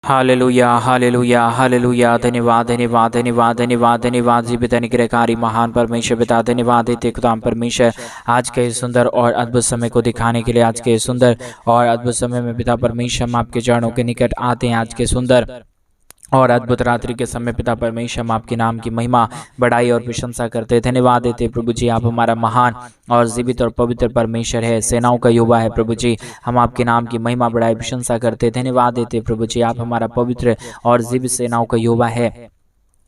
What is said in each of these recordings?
Hallelujah hallelujah hallelujah. धन्यवाद धन्यवाद धन्यवाद धन्यवाद धन्यवाद जीवित अनुग्रहकारी महान परमेश्वर पिता, धन्यवाद देते खुदाम परमेश्वर आज के इस सुंदर और अद्भुत समय को दिखाने के लिए। आज के इस सुंदर और अद्भुत समय में पिता परमेश्वर हम आपके चरणों के निकट आते हैं। आज के सुंदर और अद्भुत रात्रि के समय पिता परमेश्वर हम आपके नाम की महिमा बढ़ाई और प्रशंसा करते, धन्यवाद देते प्रभु जी। आप हमारा महान और जीवित और पवित्र परमेश्वर है, सेनाओं का युवा है प्रभु जी। हम आपके नाम की महिमा बढ़ाई प्रशंसा करते, धन्यवाद देते प्रभु जी। आप हमारा पवित्र और जीवित सेनाओं का युवा है,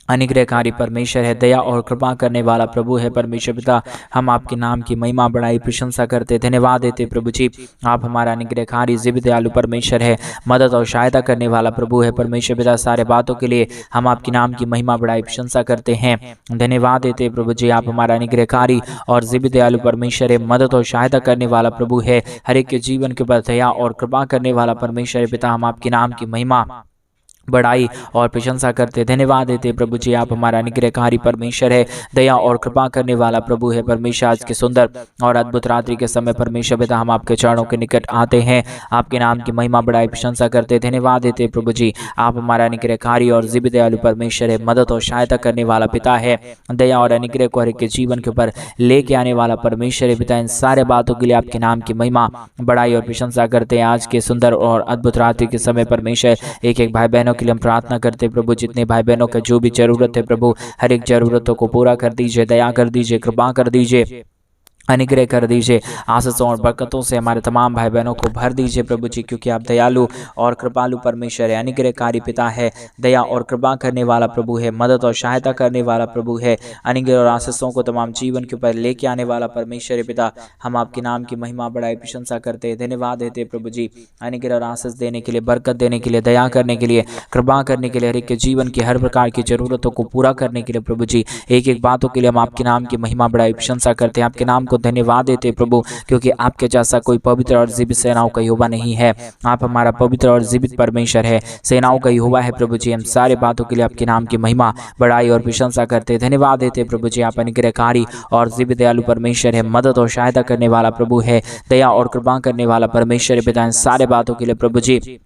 अनुग्रहकारी परमेश्वर है, दया और कृपा करने वाला प्रभु है परमेश्वर पिता। हम आपके नाम की महिमा बढ़ाई प्रशंसा करते, धन्यवाद देते प्रभु जी। आप हमारा अनुग्रहकारी जीवित दयालु परमेश्वर है, मदद और सहायता करने वाला प्रभु है परमेश्वर पिता। सारे बातों के लिए हम आपके नाम की महिमा बढ़ाई प्रशंसा करते हैं, धन्यवाद देते प्रभु जी। आप हमारा अनुग्रहकारी और जीवित दयालु परमेश्वर है, मदद और सहायता करने वाला प्रभु है, हर एक के जीवन के ऊपर दया और कृपा करने वाला परमेश्वर पिता। हम आपके नाम की महिमा बढ़ाई और प्रशंसा करते, धन्यवाद देते प्रभु जी। आप हमारा अनुग्रहकारी परमेश्वर है, दया और कृपा करने वाला प्रभु है परमेश्वर। आज के सुंदर और अद्भुत रात्रि के समय परमेश्वर पिता हम आपके चरणों के निकट आते हैं, आपके नाम की महिमा बढ़ाई प्रशंसा करते, धन्यवाद देते प्रभु जी। आप हमारा अनुग्रहकारी और जीवित दयालु परमेश्वर है, मदद और सहायता करने वाला पिता है, दया और अनुग्रह को हर एक के जीवन के ऊपर लेके आने वाला परमेश्वर है पिता। इन सारे बातों के लिए आपके नाम की महिमा बढ़ाई और प्रशंसा करते हैं। आज के सुंदर और अद्भुत रात्रि के समय परमेश्वर एक एक भाई बहनों के लिए हम प्रार्थना करते प्रभु, जितने भाई बहनों का जो भी जरूरत है प्रभु, हर एक जरूरतों को पूरा कर दीजिए, दया कर दीजिए, कृपा कर दीजिए, अनुग्रह कर दीजिए, आशीषों और बरकतों से हमारे तमाम भाई बहनों को भर दीजिए प्रभु जी, क्योंकि आप दयालु और कृपालु परमेश्वर है, अनुग्रहकारी पिता है, दया और कृपा करने वाला प्रभु है, मदद और सहायता करने वाला प्रभु है, अनुग्रह और आशीषों को तमाम जीवन के ऊपर लेके आने वाला परमेश्वर है पिता। हम आपके नाम की महिमा बढ़ाई प्रशंसा करते हैं, धन्यवाद देते प्रभु जी। अनुग्रह और आशीष देने के लिए, बरकत देने के लिए, दया करने के लिए, कृपा करने के लिए, हर एक के जीवन की हर प्रकार की जरूरतों को पूरा करने के लिए प्रभु जी, एक एक बातों के लिए हम आपके नाम की महिमा बढ़ाई प्रशंसा करते हैं, आपके नाम को धन्यवाद देते प्रभु, क्योंकि आपके जैसा कोई पवित्र और जीवित सेनाओं का यहोवा नहीं है। आप हमारा पवित्र और जीवित परमेश्वर है, सेनाओं का यहोवा है प्रभु जी। हम सारे बातों के लिए आपके नाम की महिमा बढ़ाई और प्रशंसा करते, धन्यवाद देते प्रभु जी। आप अनुग्रहकारी और जीवित दयालु परमेश्वर है, मदद और सहायता करने वाला प्रभु है, दया और कृपा करने वाला परमेश्वर है पिता। इन सारे बातों के लिए प्रभु जी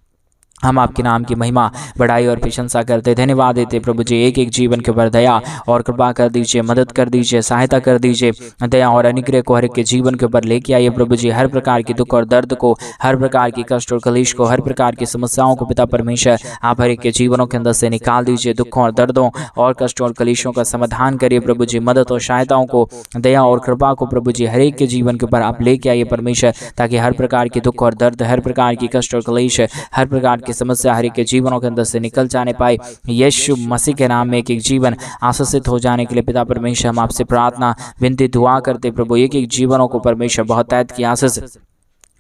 हम आपके नाम की महिमा बढ़ाई और प्रशंसा करते, धन्यवाद देते प्रभु जी। एक एक जीवन के ऊपर दया और कृपा कर दीजिए, मदद कर दीजिए, सहायता कर दीजिए, दया और अनुग्रह को हर एक के जीवन के ऊपर लेके आइए प्रभु जी। हर प्रकार की दुख और दर्द को, हर प्रकार की कष्ट और कलेश को, हर प्रकार की समस्याओं को पिता परमेश्वर आप हर एक के जीवनों के अंदर से निकाल दीजिए। दुखों और दर्दों और कष्टों और कलेशों का समाधान करिए प्रभु जी। मदद और सहायताओं को, दया और कृपा को प्रभु जी हर एक के जीवन के ऊपर आप लेके आइए परमेश्वर, ताकि हर प्रकार की दुख और दर्द, हर प्रकार की कष्ट और कलेश, हर प्रकार की समस्या हर एक के जीवनों के अंदर से निकल जाने पाए। यीशु मसीह के नाम में एक एक जीवन आशीषित हो जाने के लिए पिता परमेश्वर हम आपसे प्रार्थना विनती दुआ करते प्रभु। एक एक जीवनों को परमेश्वर बहुत तैत की आशीष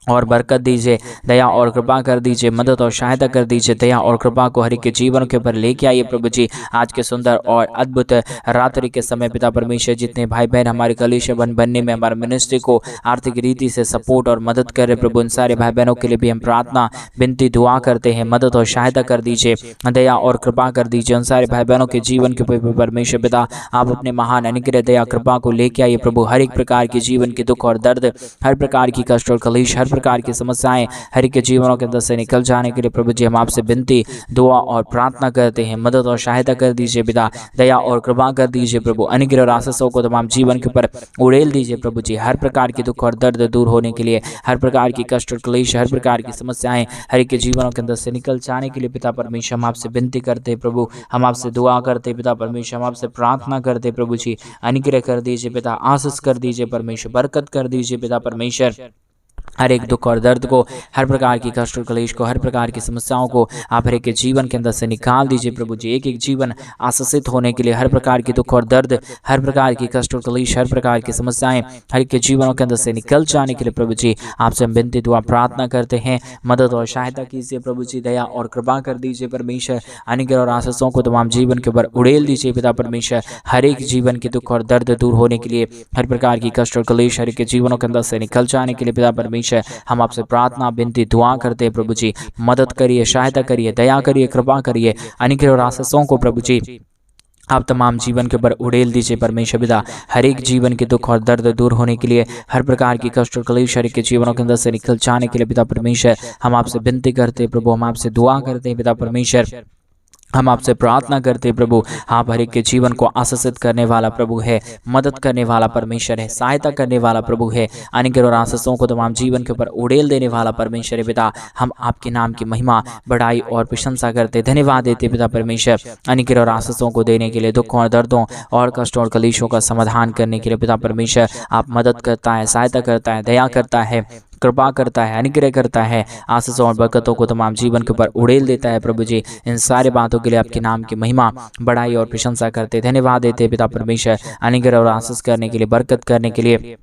और बरकत दीजिए, दया और कृपा कर दीजिए, मदद और सहायता कर दीजिए, दया और कृपा को हर एक के जीवन के ऊपर लेके आइए प्रभु जी। आज के सुंदर और अद्भुत रात्रि के समय पिता परमेश्वर जितने भाई बहन हमारे कलीसिया बनने में, हमारे मिनिस्ट्री को आर्थिक रीति से सपोर्ट और मदद कर रहे प्रभु, उन सारे भाई बहनों के लिए भी हम प्रार्थना विनती दुआ करते हैं। मदद और सहायता कर दीजिए, दया और कृपा कर दीजिए, उन सारे भाई बहनों के जीवन के ऊपर परमेश्वर पिता आप अपने महान अनुग्रह दया कृपा को लेके आइए प्रभु। हर एक प्रकार की जीवन के दुख और दर्द, हर प्रकार की कष्ट और कलेश, हर प्रकार की समस्याएं हर एक के जीवनों के अंदर से निकल जाने के लिए प्रभु जी हम आपसे विनती दुआ और प्रार्थना करते हैं। मदद और सहायता कर दीजिए पिता, दया और कृपा कर दीजिए प्रभु। अनुग्रह और आशीषों को तमाम जीवन के ऊपर उड़ेल दीजिए प्रभु जी। हर प्रकार की दुख और दर्द दूर होने के लिए, हर प्रकार की कष्ट और क्लेश, हर प्रकार की समस्याएं हर एक के जीवनों के अंदर से निकल जाने के लिए पिता परमेश्वर हम आपसे विनती करते प्रभु, हम आपसे दुआ करते पिता परमेश्वर, हम आपसे प्रार्थना करते प्रभु जी। अनुग्रह कर दीजिए पिता, आशीष कर दीजिए परमेश्वर, बरकत कर दीजिए पिता परमेश्वर। हर एक दुख और दर्द को, हर प्रकार की कष्ट और क्लेश को, हर प्रकार की समस्याओं को आप हर एक के जीवन के अंदर से निकाल दीजिए प्रभु जी। एक एक जीवन आशीषित होने के लिए, हर प्रकार की दुख और दर्द, हर प्रकार की कष्ट और क्लेश, हर प्रकार की समस्याएं हर एक के जीवनों के अंदर से निकल जाने के लिए प्रभु जी आपसे हम विनती दुआ प्रार्थना करते हैं। मदद और सहायता कीजिए प्रभु जी, दया और कृपा कर दीजिए परमेश्वर। अनुग्रह और आशीषों को तमाम जीवन के ऊपर उड़ेल दीजिए पिता परमेश्वर। हर एक जीवन के दुख और दर्द दूर होने के लिए, हर प्रकार की कष्ट और क्लेश हर एक के जीवनों के अंदर से निकल जाने के लिए पिता परमेश्वर हम आपसे प्रार्थना विनती दुआ करते हैं प्रभु जी। मदद करिए, सहायता करिए, दया करिए, कृपा करिए, अनुग्रह और आशीषों को प्रभु जी आप तमाम जीवन के ऊपर उड़ेल दीजिए परमेश्वर पिता। हर एक जीवन के दुख और दर्द दूर होने के लिए, हर प्रकार की कष्ट और क्लेश हर एक के जीवनों के अंदर से निकल जाने के लिए पिता परमेश्वर हम आपसे विनती करते हैं प्रभु, हम आपसे दुआ करते हैं पिता परमेश्वर, हम आपसे प्रार्थना करते हैं प्रभु। आप हर एक के जीवन को आशीषित करने वाला प्रभु है, मदद करने वाला परमेश्वर है, सहायता करने वाला प्रभु है, अनुग्रह और आशीषों को तमाम जीवन के ऊपर उड़ेल देने वाला परमेश्वर है पिता। हम आपके नाम की महिमा, बड़ाई और प्रशंसा करते, धन्यवाद देते पिता परमेश्वर, अनुग्रह और आशीषों को देने के लिए, दुखों और दर्दों और कष्टों और कलेशों का समाधान करने के लिए पिता परमेश्वर आप मदद करता है, सहायता करता है, दया करता है, कृपा करता है, अनुग्रह करता है, आशीषों और बरकतों को तमाम जीवन के ऊपर उड़ेल देता है प्रभु जी। इन सारे बातों के लिए आपके नाम की महिमा, बड़ाई और प्रशंसा करते, धन्यवाद देते पिता परमेश्वर, अनुग्रह और आशीष करने के लिए, बरकत करने के लिए,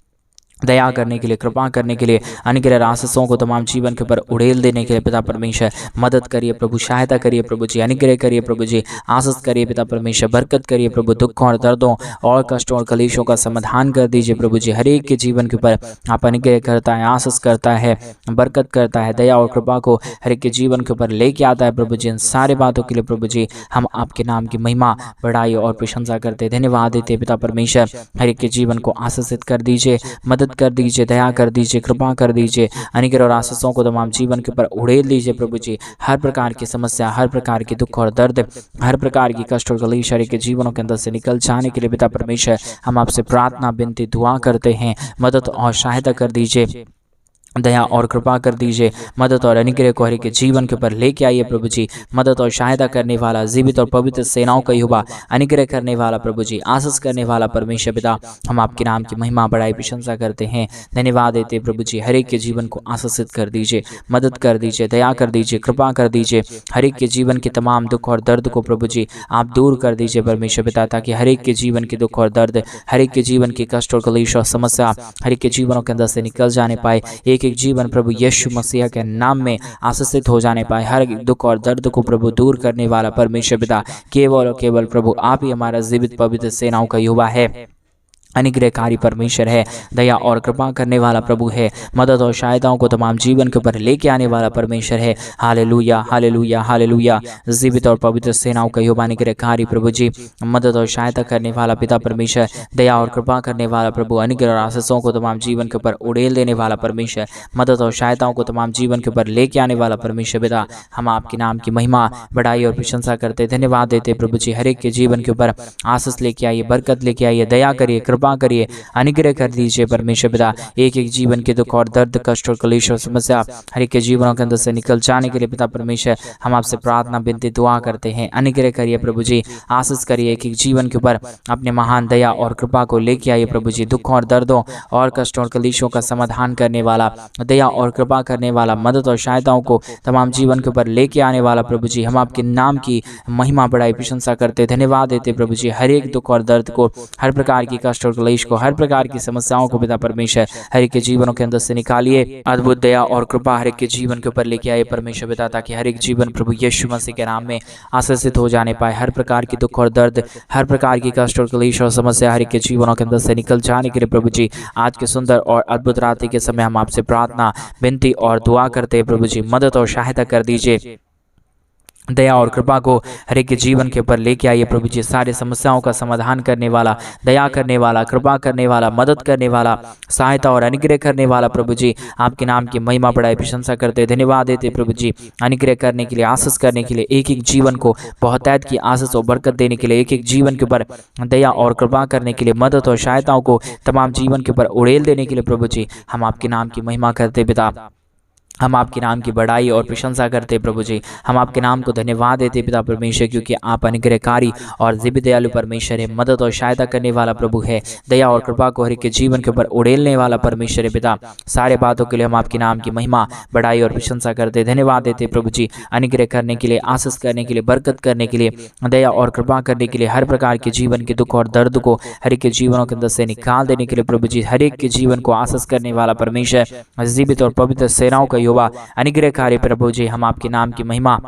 दया करने के लिए, कृपा करने के लिए, अनुग्रह आशीषों को तमाम जीवन के ऊपर उड़ेल देने के लिए पिता परमेश्वर मदद करिए प्रभु, सहायता करिए प्रभु जी, अनुग्रह करिए प्रभु जी, आशीष करिए पिता परमेश्वर, बरकत करिए प्रभु, दुखों और दर्दों और कष्टों और कलेशों का समाधान कर दीजिए प्रभु जी। हर एक के जीवन के ऊपर आप अनुग्रह करता है, आशीष करता है, बरकत करता है, दया और कृपा को हर एक के जीवन के ऊपर लेके आता है प्रभु जी। इन सारे बातों के लिए प्रभु जी हम आपके नाम की महिमा, बड़ाई और प्रशंसा करते, धन्यवाद देते पिता परमेश्वर। हर एक के जीवन को आशीषित कर दीजिए, मदद कर दीजिए, दया कर दीजिए, कृपा कर दीजिए, अनुग्रह और आशीषों को तमाम जीवन के ऊपर उड़ेल दीजिए प्रभु जी। हर प्रकार की समस्या, हर प्रकार की दुख और दर्द, हर प्रकार की कष्ट और कलेश के जीवनों के अंदर से निकल जाने के लिए पिता परमेश्वर हम आपसे प्रार्थना, विनती, दुआ करते हैं। मदद और सहायता कर दीजिए, दया और कृपा कर दीजिए, मदद और अनुग्रह को हर एक के जीवन के ऊपर लेके आइए प्रभु जी। मदद और सहायता करने वाला, जीवित और पवित्र सेनाओं का युवा, अनुग्रह करने वाला प्रभु जी, आशीष करने वाला परमेश्वर पिता हम आपके नाम की महिमा, बड़ाई, प्रशंसा करते हैं, धन्यवाद देते प्रभु जी। हर एक के जीवन को आशीषित कर दीजिए, मदद कर दीजिए, दया कर दीजिए, कृपा कर दीजिए। हर एक के जीवन के तमाम दुख और दर्द को प्रभु जी आप दूर कर दीजिए परमेश्वर पिता, ताकि हर एक के जीवन के दुख और दर्द, हर एक के जीवन की कष्ट और कलेश और समस्या हर एक के जीवनों के अंदर से निकल जाने पाए। एक जीवन प्रभु यीशु मसीह के नाम में आशीषित हो जाने पाए। हर दुख और दर्द को प्रभु दूर करने वाला परमेश्वर पिता केवल और केवल प्रभु आप ही हमारा जीवित पवित्र सेनाओं का युवा है, अनुग्रहकारी परमेश्वर है, दया और कृपा करने वाला प्रभु है, मदद और सहायताओं को तमाम जीवन के ऊपर लेके आने वाला परमेश्वर है। Hallelujah, hallelujah, hallelujah. जीवित और पवित्र सेनाओं का युवा अनुग्रहकारी प्रभु जी, मदद और सहायता करने वाला पिता परमेश्वर, दया और कृपा करने वाला प्रभु, अनुग्रह और आशीषों को तमाम जीवन के ऊपर उड़ेल देने वाला परमेश्वर, मदद और सहायताओं को तमाम जीवन के ऊपर लेके आने वाला परमेश्वर पिता हम आपके नाम की महिमा, बड़ाई और प्रशंसा करते, धन्यवाद देते प्रभु जी। हर एक के जीवन के ऊपर आशीष लेके आइए, बरकत लेके आइए, दया करिए, कृपा करिए, अनुग्रह कर दीजिए परमेश्वर पिता। एक एक जीवन के दुख और दर्द, कष्ट और कलेश और समस्या हर एक के जीवनों के अंदर से निकल जाने के लिए पिता परमेश्वर हम आपसे प्रार्थना, विनती, दुआ करते हैं। अनुग्रह करिए प्रभु जी, आशीष करिए, एक एक जीवन के ऊपर अपने महान दया और कृपा को लेके आइए प्रभु जी। दुखों और दर्दों और कष्टों और कलेशों का समाधान करने वाला, दया और कृपा करने वाला, मदद और सहायताओं को तमाम जीवन के ऊपर लेके आने वाला प्रभु जी हम आपके नाम की महिमा, बड़ाई, प्रशंसा करते, धन्यवाद देते प्रभु जी। हर एक दुख और दर्द को, हर प्रकार की कष्ट और कलेश को, हर प्रकार की समस्याओं को पिता परमेश्वर हर एक के जीवनों के अंदर से निकालिए। अद्भुत दया और कृपा हर एक के जीवन के ऊपर लेके आए परमेश्वर पिता, ताकि हर एक जीवन प्रभु यीशु मसीह के नाम में आशीषित हो जाने पाए। हर प्रकार की दुख और दर्द, हर प्रकार की कष्ट और क्लेश और समस्या हर एक के जीवनों के अंदर से निकल जाने के लिए प्रभु जी आज के सुंदर और अद्भुत रात्रि के समय हम आपसे प्रार्थना, विनती और दुआ करते हैं प्रभु जी। मदद और सहायता कर दीजिए, दया और कृपा को हर एक के जीवन के ऊपर लेके आइए प्रभु जी। सारी समस्याओं का समाधान करने वाला, दया करने वाला, कृपा करने वाला, मदद करने वाला, सहायता और अनुग्रह करने वाला प्रभु जी आपके नाम की महिमा, बड़ाई, प्रशंसा करते, धन्यवाद देते प्रभु जी। अनुग्रह करने के लिए, आशीष करने के लिए, एक एक जीवन को बहुतायत की आशीष और बरकत देने के लिए, एक एक जीवन के ऊपर दया और कृपा करने के लिए, मदद और सहायताओं को तमाम जीवन के ऊपर उड़ेल देने के लिए प्रभु जी हम आपके नाम की महिमा करते पिता। हम आपके नाम की बड़ाई और प्रशंसा करते प्रभु जी। हम आपके नाम को धन्यवाद देते पिता परमेश्वर, क्योंकि आप अनुग्रहकारी और दिव्य दयालु परमेश्वर है, मदद और सहायता करने वाला प्रभु है, दया और कृपा को हर एक के जीवन के ऊपर उड़ेलने वाला परमेश्वर है पिता। सारे बातों के लिए हम आपके नाम की महिमा, बड़ाई और प्रशंसा करते, धन्यवाद देते प्रभु जी। अनुग्रह करने के लिए, आशीष करने के लिए, बरकत करने के लिए, दया और कृपा करने के लिए, हर प्रकार के जीवन के दुख और दर्द को हर एक के जीवनों के अंदर से निकाल देने के लिए प्रभु जी। हर एक के जीवन को आशीष करने वाला परमेश्वर, जीवित और पवित्र सेनाओं का युवा, अनुग्रहकारी प्रभु जी हम आपके नाम की महिमा,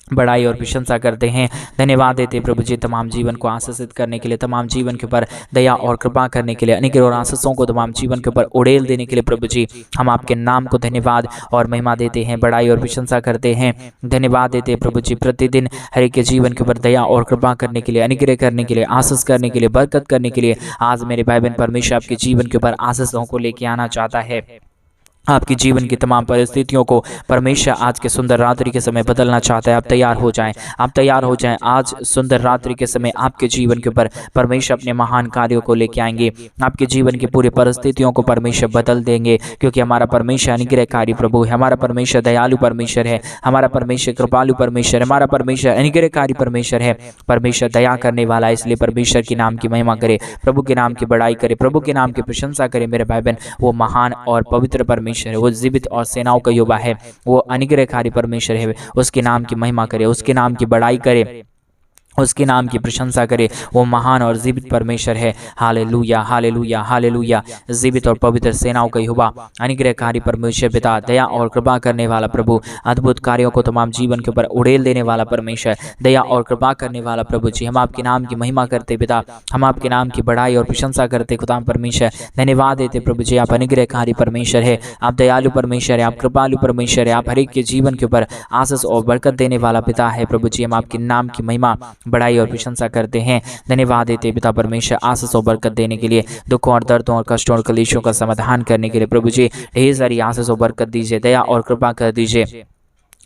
बड़ाई और प्रशंसा करते हैं। धन्यवाद देते प्रभु जी तमाम जीवन को आशीषित करने के लिए, तमाम जीवन के ऊपर दया और कृपा करने के लिए, अनेक और आशीषों को तमाम जीवन के ऊपर उड़ेल देने के लिए प्रभु जी हम आपके नाम को धन्यवाद और महिमा देते हैं, बड़ाई और प्रशंसा करते हैं। धन्यवाद देते हैं प्रभु जी प्रतिदिन हर एक के जीवन के ऊपर दया और कृपा करने के लिए, अनुग्रह करने के लिए, आशीष करने के लिए, बरकत करने के लिए। आज मेरे भाई बहन परमेश्वर आपके जीवन के ऊपर आशीषों को लेके आना चाहता है। आपकी जीवन की तमाम परिस्थितियों को परमेश्वर आज के सुंदर रात्रि के समय बदलना चाहता है। आप तैयार हो जाएं, आप तैयार हो जाएं। आज सुंदर रात्रि के समय आपके जीवन के ऊपर परमेश्वर अपने महान कार्यों को लेके आएंगे। आपके जीवन की पूरी परिस्थितियों को परमेश्वर बदल देंगे, क्योंकि हमारा परमेश्वर अनुग्रहकारी प्रभु है, हमारा परमेश्वर दयालु परमेश्वर है, हमारा परमेश्वर कृपालु परमेश्वर है, हमारा परमेश्वर अनुग्रहकारी परमेश्वर है। परमेश्वर दया करने वाला है, इसलिए परमेश्वर के नाम की महिमा करे, प्रभु के नाम की बड़ाई करे, प्रभु के नाम की प्रशंसा करे। मेरे भाई बहन, वो महान और पवित्र परमेश्वर है, वो जीवित और सेनाओं का युवा है, वो अनुग्रहकारी परमेश्वर है। उसके नाम की महिमा करे, उसके नाम की बड़ाई करे, उसके नाम की प्रशंसा करे। वो महान और जीवित परमेश्वर है। Hallelujah, hallelujah, hallelujah. जीवित और पवित्र सेनाओं का यहोवा, अनुग्रहकारी परमेश्वर पिता, दया और कृपा करने वाला प्रभु, अद्भुत कार्यों को तमाम जीवन के ऊपर उड़ेल देने वाला परमेश्वर, दया और कृपा करने वाला प्रभु जी, हम आपके नाम की महिमा करते पिता, हम आपके नाम की बड़ाई और प्रशंसा करते खुदा परमेश्वर। धन्यवाद देते प्रभु जी, आप अनुग्रहकारी परमेश्वर है, आप दयालु परमेश्वर है, आप कृपालु परमेश्वर है, आप हर एक के जीवन के ऊपर आशीष और बरकत देने वाला पिता है प्रभु जी। हम आपके नाम की महिमा, बड़ाई और प्रशंसा करते हैं। धन्यवाद देते पिता परमेश्वर आशीष और बरकत देने के लिए, दुखों और दर्दों और कष्टों और कलेशों का समाधान करने के लिए प्रभु जी ढेर सारी आशीष और बरकत दीजिए, दया और कृपा कर दीजिए,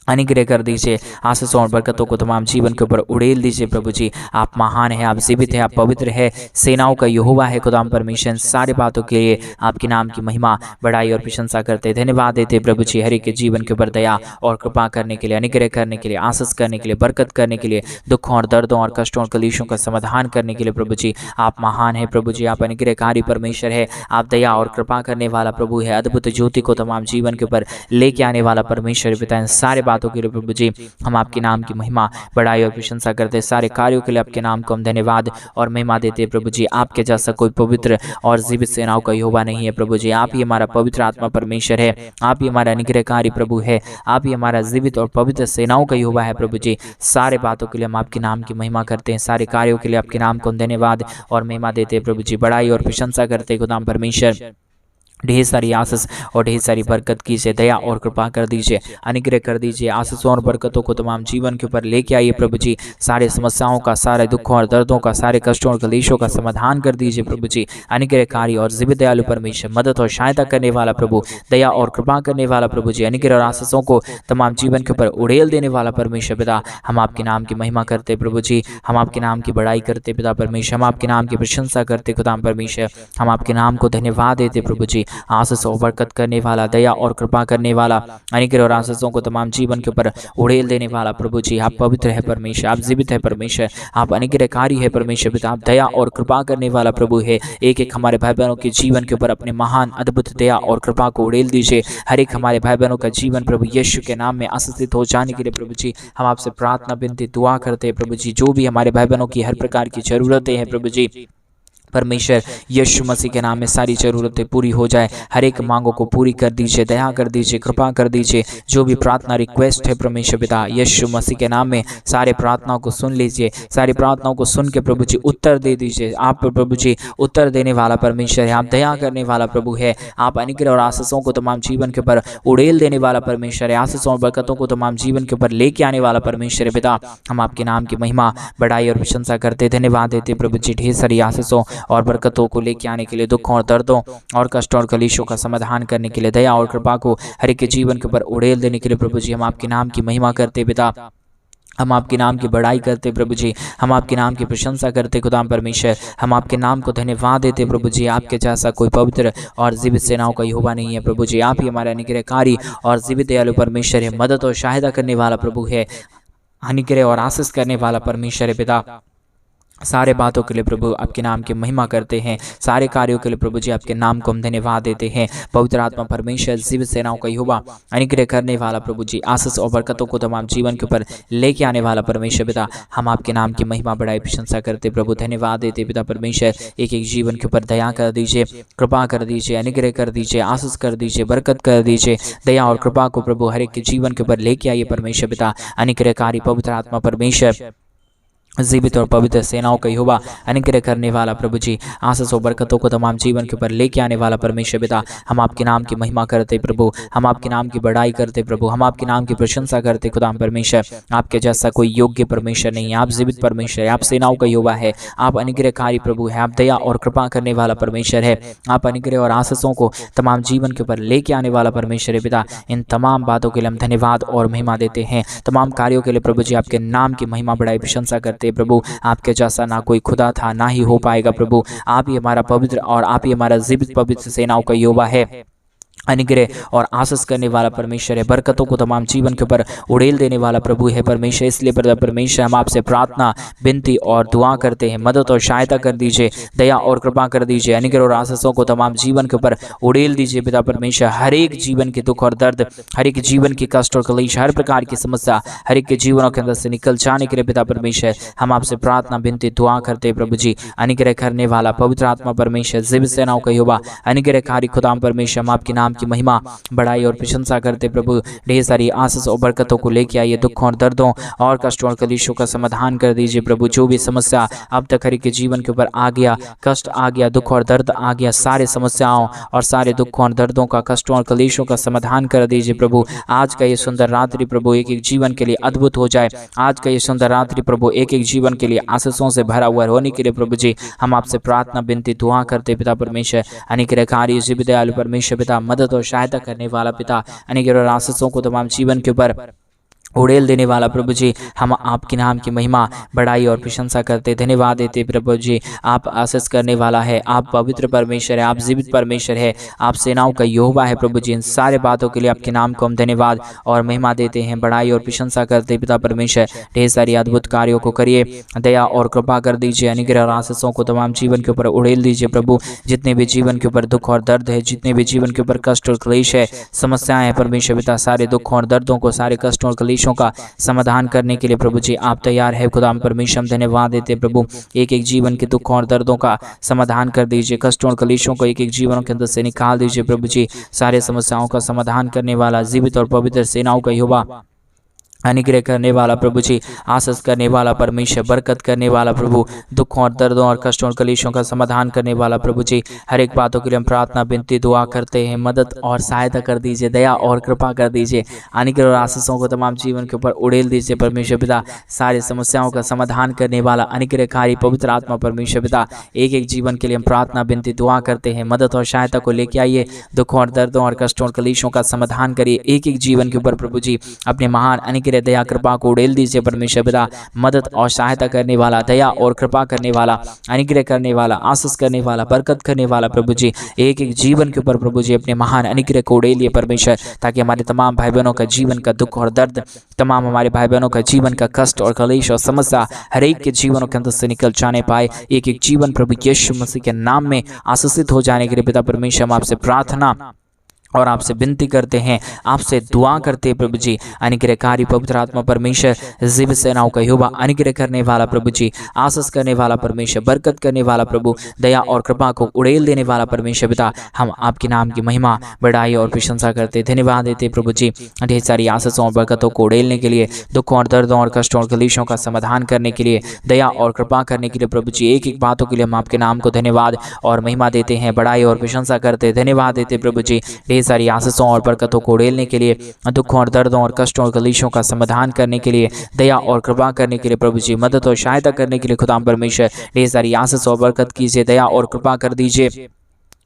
अनुग्रह कर दीजिए, आशीषों और बरकतों को तमाम जीवन के ऊपर उड़ेल दीजिए प्रभु जी। आप महान है, आप जीवित है, आप पवित्र है, सेनाओं का यहोवा है खुदाम परमेश्वर। सारे बातों के लिए आपके नाम की महिमा, बड़ाई और प्रशंसा करते, धन्यवाद देते प्रभु जी हर एक के जीवन के ऊपर दया और कृपा करने के लिए, अनुग्रह करने के लिए, आशीष करने के लिए, बरकत करने के लिए, दुखों और दर्दों और कष्टों और कलेशों का समाधान करने के लिए प्रभु जी आप महान है प्रभु जी। आप अनुग्रहकारी परमेश्वर है, आप दया और कृपा करने वाला प्रभु है, अद्भुत ज्योति को तमाम जीवन के ऊपर लेके आने वाला परमेश्वर पिता। सारे बातों के लिए प्रभु जी हम आपके नाम की महिमा, बड़ाई और प्रशंसा करते, सारे कार्यों के लिए आपके नाम को हम धन्यवाद और महिमा देते प्रभु जी। आपके जैसा कोई पवित्र और जीवित सेनाओं का यहोवा नहीं है प्रभु जी। आप ही हमारा पवित्र आत्मा परमेश्वर है, आप ही हमारा अनुग्रहकारी प्रभु है, आप ही हमारा जीवित और पवित्र सेनाओं का यहोवा है प्रभु जी। सारे बातों के लिए हम आपके नाम की महिमा करते हैं, सारे कार्यों के लिए आपके नाम को हम धन्यवाद और महिमा देते प्रभु जी, बड़ाई और प्रशंसा करते खुदाम परमेश्वर। ढेर सारी आशीष और ढेर सारी बरकत कीजिए, दया और कृपा कर दीजिए, अनुग्रह कर दीजिए, आशीषों और बरकतों को तमाम जीवन के ऊपर लेके आइए प्रभु जी। सारे समस्याओं का, सारे दुखों और दर्दों का, सारे कष्टों और कलेशों का समाधान कर दीजिए प्रभु जी। अनुग्रहकारी और जीवित दयालु परमेश्वर, मदद और सहायता करने वाला प्रभु, दया और कृपा करने वाला प्रभु जी, अनुग्रह और आशीषों को तमाम जीवन के ऊपर उड़ेल देने वाला परमेश्वर पिता। हम आपके नाम की महिमा करते प्रभु जी, हम आपके नाम की बड़ाई करते पिता परमेश्वर, हम आपके नाम की प्रशंसा करते खुदाम परमेश्वर। हम आपके नाम को धन्यवाद देते प्रभु जी। आशीष और बरकत करने वाला, दया और कृपा करने वाला, अनुग्रह और आशीषों को तमाम जीवन के ऊपर उड़ेल देने वाला प्रभु जी। आप पवित्र है परमेश्वर, आप जीवित है परमेश्वर, आप अनुग्रहकारी है परमेश्वर पिता, आप दया और कृपा करने वाला प्रभु है। एक एक हमारे भाई बहनों के जीवन के ऊपर अपने महान अद्भुत दया और कृपा को उड़ेल दीजिए। हर एक हमारे भाई बहनों का जीवन प्रभु यीशु के नाम में आशीषित हो जाने के लिए प्रभु जी हम आपसे प्रार्थना विनती दुआ करते हैं प्रभु जी। जो भी हमारे भाई बहनों की हर प्रकार की जरूरतें हैं प्रभु जी, परमेश्वर यीशु मसीह के नाम में सारी ज़रूरतें पूरी हो जाए, हर एक मांगों को पूरी कर दीजिए, दया कर दीजिए, कृपा कर दीजिए। जो भी प्रार्थना रिक्वेस्ट है परमेश्वर पिता यीशु मसीह के नाम में सारे प्रार्थनाओं को सुन लीजिए, सारी प्रार्थनाओं को सुन के प्रभु जी उत्तर दे दीजिए। आप प्रभु जी उत्तर देने वाला परमेश्वर है, आप दया करने वाला प्रभु है, आप अनुग्रह और आशीषों को तमाम जीवन के ऊपर उड़ेल देने वाला परमेश्वर है, आशीषों और बरकतों को तमाम जीवन के ऊपर लेके आने वाला परमेश्वर है पिता। हम आपके नाम की महिमा, बड़ाई और प्रशंसा करते, धन्यवाद देते प्रभु जी ढेर सारी आशीषों और बरकतों को लेके आने के लिए, दुखों और दर्दों और कष्टों और कलेशों का समाधान करने के लिए, दया और कृपा को हर एक के जीवन के ऊपर उड़ेल देने के लिए प्रभु जी हम आपके नाम की महिमा करते पिता। हम आपके नाम की बड़ाई करते प्रभु जी, हम आपके नाम की प्रशंसा करते खुदाम परमेश्वर। हम आपके नाम को धन्यवाद देते प्रभु जी। आपके जैसा कोई पवित्र और जीवित सेनाओं का यहोवा नहीं है प्रभु जी। आप ही हमारे अनुग्रहकारी और जीवित दयालु परमेश्वर है, मदद और सहायता करने वाला प्रभु है, अनुग्रह और आशीष करने वाला परमेश्वर है पिता। सारे बातों के लिए प्रभु आपके नाम की महिमा करते हैं, सारे कार्यों के लिए प्रभु जी आपके नाम को हम धन्यवाद देते हैं। पवित्र आत्मा परमेश्वर जीवित सेनाओं का यहोवा, अनुग्रह करने वाला प्रभु जी, आशीष और बरकतों को तमाम जीवन के ऊपर लेके आने वाला परमेश्वर पिता, हम आपके नाम की महिमा बढ़ाई प्रशंसा करते प्रभु, धन्यवाद देते पिता परमेश्वर। एक एक जीवन के ऊपर दया कर दीजिए, कृपा कर दीजिए, अनुग्रह कर दीजिए, आशीष कर दीजिए, बरकत कर दीजिए, दया और कृपा को प्रभु हर एक के जीवन के ऊपर लेके आइए परमेश्वर पिता। अनुग्रहकारी पवित्र आत्मा परमेश्वर, जीवित और पवित्र सेनाओं का यहोवा, अनुग्रह करने वाला प्रभु जी, आशीष और बरकतों को तमाम जीवन के ऊपर लेके आने वाला परमेश्वर पिता, हम आपके नाम की महिमा करते प्रभु, हम आपके नाम की बड़ाई करते प्रभु, हम आपके नाम की प्रशंसा करते खुदा परमेश्वर। आपके जैसा कोई योग्य परमेश्वर नहीं है, आप जीवित परमेश्वर है, आप सेनाओं का यहोवा है, आप अनुग्रहकारी प्रभु है, आप दया और कृपा करने वाला परमेश्वर है, आप अनुग्रह और आशीषों को तमाम जीवन के ऊपर लेके आने वाला परमेश्वर है पिता। इन तमाम बातों के लिए हम धन्यवाद और महिमा देते हैं, तमाम कार्यों के लिए प्रभु जी आपके नाम की महिमा बढ़ाई प्रशंसा करते प्रभु। आपके जैसा ना कोई खुदा था, ना ही हो पाएगा प्रभु। आप ही हमारा पवित्र और आप ही हमारा जीवित पवित्र सेनाओं का यहोवा है, अनुग्रह और आशीष करने वाला परमेश्वर है, बरकतों को तमाम जीवन के ऊपर उड़ेल देने वाला प्रभु है परमेश्वर। इसलिए परमेश्वर हम आपसे प्रार्थना, विनती और दुआ करते हैं, मदद और सहायता कर दीजिए, दया और कृपा कर दीजिए, अनुग्रह और आशीषों को तमाम जीवन के ऊपर उड़ेल दीजिए पिता परमेश्वर। हर एक जीवन के दुख और दर्द, हर एक जीवन की कष्ट और कलेश, हर प्रकार की समस्या हर एक के जीवनों के अंदर से निकल जाने के लिए पिता परमेश्वर हम आपसे प्रार्थना, विनती, दुआ करते प्रभु जी। अनुग्रह करने वाला पवित्र आत्मा परमेश्वर, जीवित सेनाओं का यहोवा, अनुग्रहकारी खुदा परमेश्वर, हम आपके नाम की महिमा बढ़ाई और प्रशंसा करते प्रभु। ढेर सारी आशीष और बरकतों को लेके आइए, दुखों और दर्दों और कष्टों और कलेशों का समाधान कर दीजिए प्रभु। जो भी समस्या अब तक हर एक के जीवन के ऊपर आ गया, कष्ट आ गया, दुख और दर्द आ गया, सारे समस्याओं और सारे दुखों और दर्दों का, कष्टों और कलेशों का समाधान कर दीजिए प्रभु। आज का ये सुंदर रात्रि प्रभु एक एक जीवन के लिए अद्भुत हो जाए। आज का ये सुंदर रात्रि प्रभु एक एक जीवन के लिए आशीषों से भरा हुआ होने के लिए प्रभु जी हम आपसे प्रार्थना, विनती, दुआ करते पिता परमेश्वर। अनुग्रहकारी जीवित दयालु परमेश्वर पिता, मदद और सहायता करने वाला पिता, अनुग्रह और आशीषों को तमाम जीवन के ऊपर उड़ेल देने वाला प्रभु जी, हम आपके नाम की महिमा बढ़ाई और प्रशंसा करते, धन्यवाद देते प्रभु जी। आप आशीष करने वाला है, आप पवित्र परमेश्वर है, आप जीवित परमेश्वर है, आप सेनाओं का यहोवा है प्रभु जी। इन सारे बातों के लिए आपके नाम को हम धन्यवाद और महिमा देते हैं, बढ़ाई और प्रशंसा करते पिता परमेश्वर। ढेर सारी अद्भुत कार्यों को करिए, दया और कृपा कर दीजिए, अनुग्रह और आशीषों को तमाम जीवन के ऊपर उड़ेल दीजिए प्रभु। जितने भी जीवन के ऊपर दुख और दर्द है, जितने भी जीवन के ऊपर कष्ट और क्लेश है, समस्याएं हैं परमेश्वर पिता, सारे दुखों और दर्दों को, सारे कष्टों और क्लेशों का समाधान करने के लिए प्रभु जी आप तैयार है खुदा परमेश्वर। हम धन्यवाद देते प्रभु, एक एक जीवन के दुखों और दर्दों का समाधान कर दीजिए, कष्टों और कलेशों को एक एक जीवनों के अंदर से निकाल दीजिए प्रभु जी। सारे समस्याओं का समाधान करने वाला, जीवित और पवित्र सेनाओं का यहोवा, अनुग्रह करने वाला प्रभु जी, आशीष करने वाला परमेश्वर, बरकत करने वाला प्रभु, दुखों और दर्दों और कष्टों और कलेशों का समाधान करने वाला प्रभु जी। हर एक बातों के लिए हम प्रार्थना, विनती, दुआ करते हैं, मदद और सहायता कर दीजिए, दया और कृपा कर दीजिए, अनुग्रह और आशीषों को तमाम जीवन के ऊपर उड़ेल दीजिए परमेश्वर पिता। सारे समस्याओं का समाधान करने वाला अनुग्रहकारी पवित्र आत्मा परमेश्वर पिता, एक एक जीवन के लिए हम प्रार्थना, विनती, दुआ करते हैं, मदद और सहायता को लेके आइए, दुखों और दर्दों और कष्टों और कलेशों का समाधान करिए एक एक जीवन के ऊपर प्रभु जी। अपने महान अनुग्रह, दया, कृपा को उड़ेल दीजिए परमेश्वर पिता। मदद और सहायता करने वाला, दया और कृपा करने वाला, अनुग्रह करने वाला, आशीष करने वाला, बरकत करने वाला प्रभु जी, एक एक जीवन के ऊपर प्रभु जी अपने महान अनुग्रह को उड़ेलिए परमेश्वर, ताकि हमारे तमाम भाई बहनों का जीवन का दुख और दर्द, तमाम हमारे भाई बहनों का जीवन का कष्ट और कलेश और समस्या हर एक के जीवनों के अंदर से निकल जाने पाए। एक एक जीवन प्रभु यीशु मसीह के नाम में आशीषित हो जाने के लिए पिता परमेश्वर हम आपसे प्रार्थना और आपसे विनती करते हैं, आपसे दुआ करते हैं प्रभु जी। अनुग्रहकारी पवित्र आत्मा परमेश्वर, जीवित सेनाओं का यहोवा, अनुग्रह करने वाला प्रभु जी, आशीष करने वाला परमेश्वर, बरकत करने वाला प्रभु, दया और कृपा को उड़ेल देने वाला परमेश्वर पिता, हम आपके नाम की महिमा, बढ़ाई और प्रशंसा करते, धन्यवाद देते प्रभु जी। ढेर सारी आशीषों और बरकतों को उड़ेलने के लिए, दुखों और दर्दों और कष्टों और कलेशों का समाधान करने के लिए, दया और कृपा करने के लिए प्रभु जी, एक एक बातों के लिए हम आपके नाम को धन्यवाद और महिमा देते हैं, बढ़ाई और प्रशंसा करते, धन्यवाद देते प्रभु जी। सारी आशीषों और बरकतों को उड़ेलने के लिए, दुखों और दर्दों और कष्टों और कलेशों का समाधान करने के लिए, दया और कृपा करने के लिए प्रभु जी, मदद और सहायता करने के लिए खुदा परमेश्वर ढेर सारी आशीष और बरकत कीजिए, दया और कृपा कर दीजिए,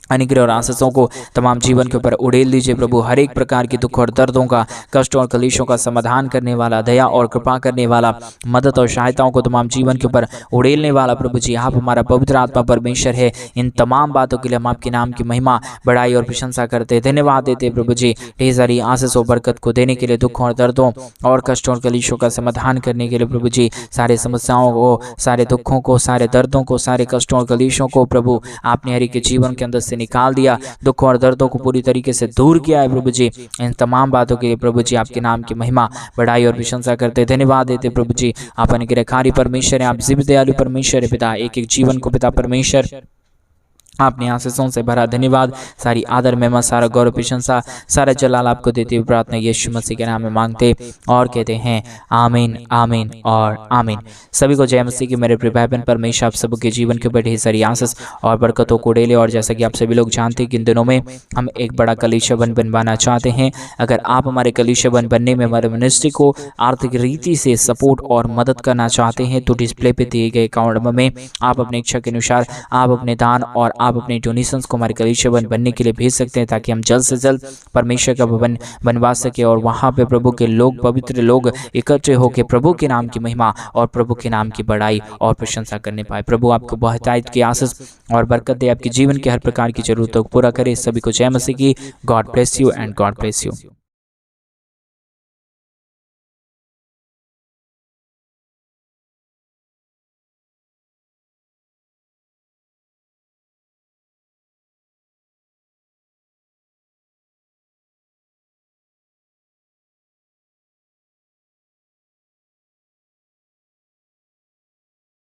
अनुग्रह और आशीषों को तमाम जीवन के ऊपर उड़ेल दीजिए प्रभु। हर एक प्रकार की दुख और दर्दों का, कष्ट और कलेशों का समाधान करने वाला, दया और कृपा करने वाला, मदद और सहायताओं को तमाम जीवन के ऊपर उड़ेलने वाला प्रभु जी आप हमारा पवित्र आत्मा परमेश्वर है। इन तमाम बातों के लिए हम आपके नाम की महिमा, बड़ाई और प्रशंसा करते, धन्यवाद देते प्रभु जी। ढेर सारी आशीष और बरकत को देने के लिए, दुखों और दर्दों और कष्टों और कलेशों का समाधान करने के लिए प्रभु जी, सारे समस्याओं को, सारे दुखों को, सारे दर्दों को, सारे कष्टों और कलेशों को प्रभु आपने हर एक के जीवन के अंदर से निकाल दिया, दुखों और दर्दों को पूरी तरीके से दूर किया है प्रभु जी। इन तमाम बातों के लिए प्रभु जी आपके नाम की महिमा, बड़ाई और प्रशंसा करते, धन्यवाद देते प्रभु जी। आप अनुग्रहकारी परमेश्वर हैं, आप जीवित दयालु परमेश्वर है पिता। एक एक जीवन को पिता परमेश्वर आपने आशीषों से भरा, धन्यवाद। सारी आदर महिमा, सारा गौरव प्रशंसा, सारा जलाल आपको देते हुए प्रार्थना यीशु मसीह के नाम में मांगते और कहते हैं आमीन, आमीन और आमीन। सभी को जय मसीह की मेरे प्रिय भाई बहन। परमेश्वर आप सबके जीवन के ऊपर ढेर सारी आशीष और बरकतों को डेले। और जैसा कि आप सभी लोग जानते हैं कि इन दिनों में हम एक बड़ा कलीसिया बनवाना चाहते हैं। अगर आप हमारे कलीसिया बनने में हमारे मिनिस्ट्री को आर्थिक रीति से सपोर्ट और मदद करना चाहते हैं तो डिस्प्ले पे दिए गए अकाउंट नंबर में आप अपनी इच्छा के अनुसार आप अपने दान और आप अपने डोनेशंस को हमारे कलीसिया बनने के लिए भेज सकते हैं, ताकि हम जल्द से जल्द परमेश्वर का भवन बनवा सके और वहां पे प्रभु के लोग, पवित्र लोग इकट्ठे होकर प्रभु के नाम की महिमा और प्रभु के नाम की बड़ाई और प्रशंसा करने पाए। प्रभु आपको बहुतायत की आशीष और बरकत दे, आपके जीवन के हर प्रकार की जरूरतों को पूरा करे। सभी को जय मसीह की। God bless you and God bless you.